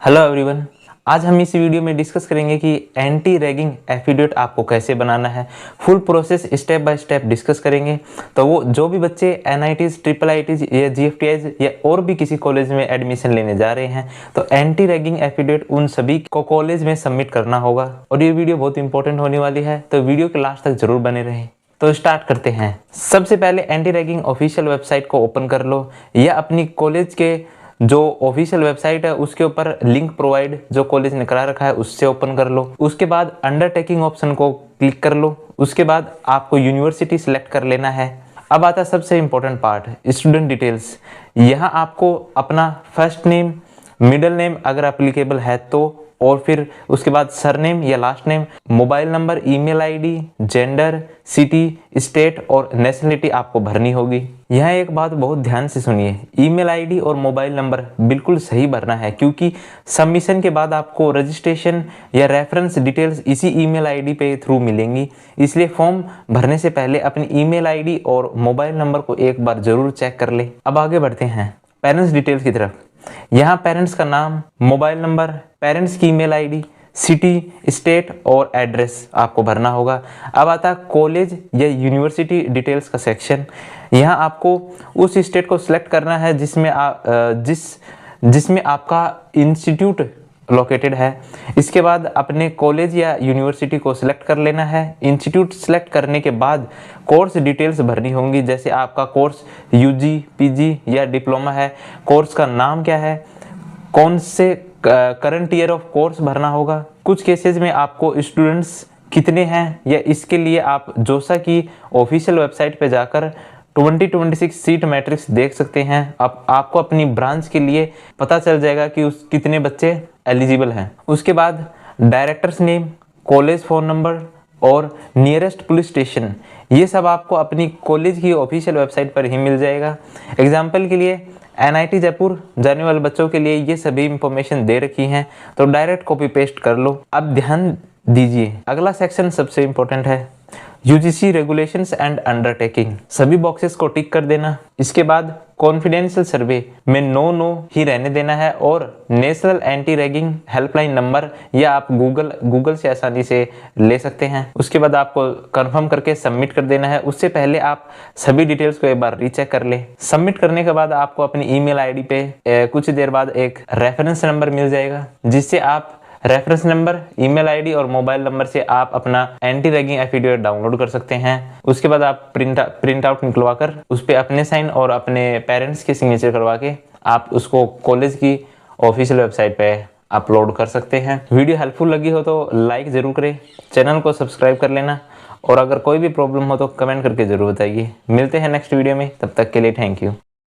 Hello everyone, आज हम इस वीडियो में डिस्कस करेंगे कि एंटी रैगिंग एफिडेविट आपको कैसे बनाना है। Full process step by step discuss करेंगे। तो वो जो भी बच्चे एनआईटीज, ट्रिपल आईटीज या जीएफटीआईज या और भी किसी कॉलेज में एडमिशन लेने जा रहे हैं तो एंटी रैगिंग एफिडेविट उन सभी को कॉलेज में सबमिट करना होगा और ये वीडियो बहुत इंपॉर्टेंट होने वाली है, तो वीडियो के लास्ट तक जरूर बने रहें। तो स्टार्ट करते हैं। सबसे पहले एंटी रैगिंग ऑफिशियल वेबसाइट को ओपन कर लो या अपनी कॉलेज के जो ऑफिशियल वेबसाइट है उसके ऊपर लिंक प्रोवाइड जो कॉलेज ने करा रखा है उससे ओपन कर लो। उसके बाद अंडरटेकिंग ऑप्शन को क्लिक कर लो। उसके बाद आपको यूनिवर्सिटी सिलेक्ट कर लेना है। अब आता है सबसे इंपॉर्टेंट पार्ट, स्टूडेंट डिटेल्स। यहाँ आपको अपना फर्स्ट नेम, मिडिल नेम अगर एप्लीकेबल है तो, और फिर उसके बाद सरनेम या last name, mobile number, email ID, gender, city, state और नेशनलिटी आपको भरनी होगी। यहाँ एक बात बहुत ध्यान से सुनिए, ईमेल आईडी और मोबाइल नंबर बिल्कुल सही भरना है क्योंकि सबमिशन के बाद आपको रजिस्ट्रेशन या रेफरेंस डिटेल्स इसी ईमेल आईडी पे थ्रू मिलेंगी। इसलिए फॉर्म भरने से पहले अपनी ईमेल आईडी और मोबाइल नंबर को एक बार जरूर चेक कर ले। अब आगे बढ़ते हैं पेरेंट्स डिटेल्स की तरफ। यहाँ पेरेंट्स का नाम, मोबाइल नंबर, पेरेंट्स की ईमेल आईडी, सिटी, स्टेट और एड्रेस आपको भरना होगा। अब आता है कॉलेज या यूनिवर्सिटी डिटेल्स का सेक्शन। यहाँ आपको उस स्टेट को सिलेक्ट करना है जिसमें आपका इंस्टीट्यूट लोकेटेड है। इसके बाद अपने कॉलेज या यूनिवर्सिटी को सिलेक्ट कर लेना है। इंस्टीट्यूट सिलेक्ट करने के बाद कोर्स डिटेल्स भरनी होंगी, जैसे आपका कोर्स यूजी, पीजी या डिप्लोमा है, कोर्स का नाम क्या है, कौन से करंट ईयर ऑफ कोर्स भरना होगा। कुछ केसेस में आपको स्टूडेंट्स कितने हैं या इसके लिए आप जोसा की ऑफिशियल वेबसाइट पे जाकर 2026 सीट मैट्रिक्स देख सकते हैं। अब आपको अपनी ब्रांच के लिए पता चल जाएगा कि उस कितने बच्चे एलिजिबल हैं। उसके बाद directors name, college phone number और नियरेस्ट पुलिस स्टेशन, ये सब आपको अपनी कॉलेज की ऑफिशियल वेबसाइट पर ही मिल जाएगा। एग्जाम्पल के लिए एनआईटी जयपुर जाने वाले बच्चों के लिए ये सभी इंफॉर्मेशन दे रखी हैं, तो डायरेक्ट कॉपी पेस्ट कर लो। अब ध्यान दीजिए, अगला सेक्शन सबसे इंपॉर्टेंट है, यूजीसी रेगुलेशंस एंड अंडरटेकिंग। सभी बॉक्सेस को टिक कर देना। इसके बाद कॉन्फिडेंशियल सर्वे में नो ही रहने देना है और national anti ragging helpline number या आप गूगल से आसानी से ले सकते हैं। उसके बाद आपको कंफर्म करके सबमिट कर देना है। उससे पहले आप सभी डिटेल्स को एक बार रीचेक कर ले। सबमिट करने के बाद आपको अपनी ईमेल आईडी पे कुछ देर बाद एक रेफरेंस नंबर मिल जाएगा, जिससे आप रेफरेंस नंबर, ईमेल आईडी और मोबाइल नंबर से आप अपना एंटी रैगिंग एफिडेविट डाउनलोड कर सकते हैं। उसके बाद आप प्रिंट आउट निकलवा कर उस पर अपने साइन और अपने पेरेंट्स के सिग्नेचर करवा के आप उसको कॉलेज की ऑफिशियल वेबसाइट पे अपलोड कर सकते हैं। वीडियो हेल्पफुल लगी हो तो लाइक ज़रूर करें, चैनल को सब्सक्राइब कर लेना और अगर कोई भी प्रॉब्लम हो तो कमेंट करके ज़रूर बताइए। मिलते हैं नेक्स्ट वीडियो में, तब तक के लिए थैंक यू।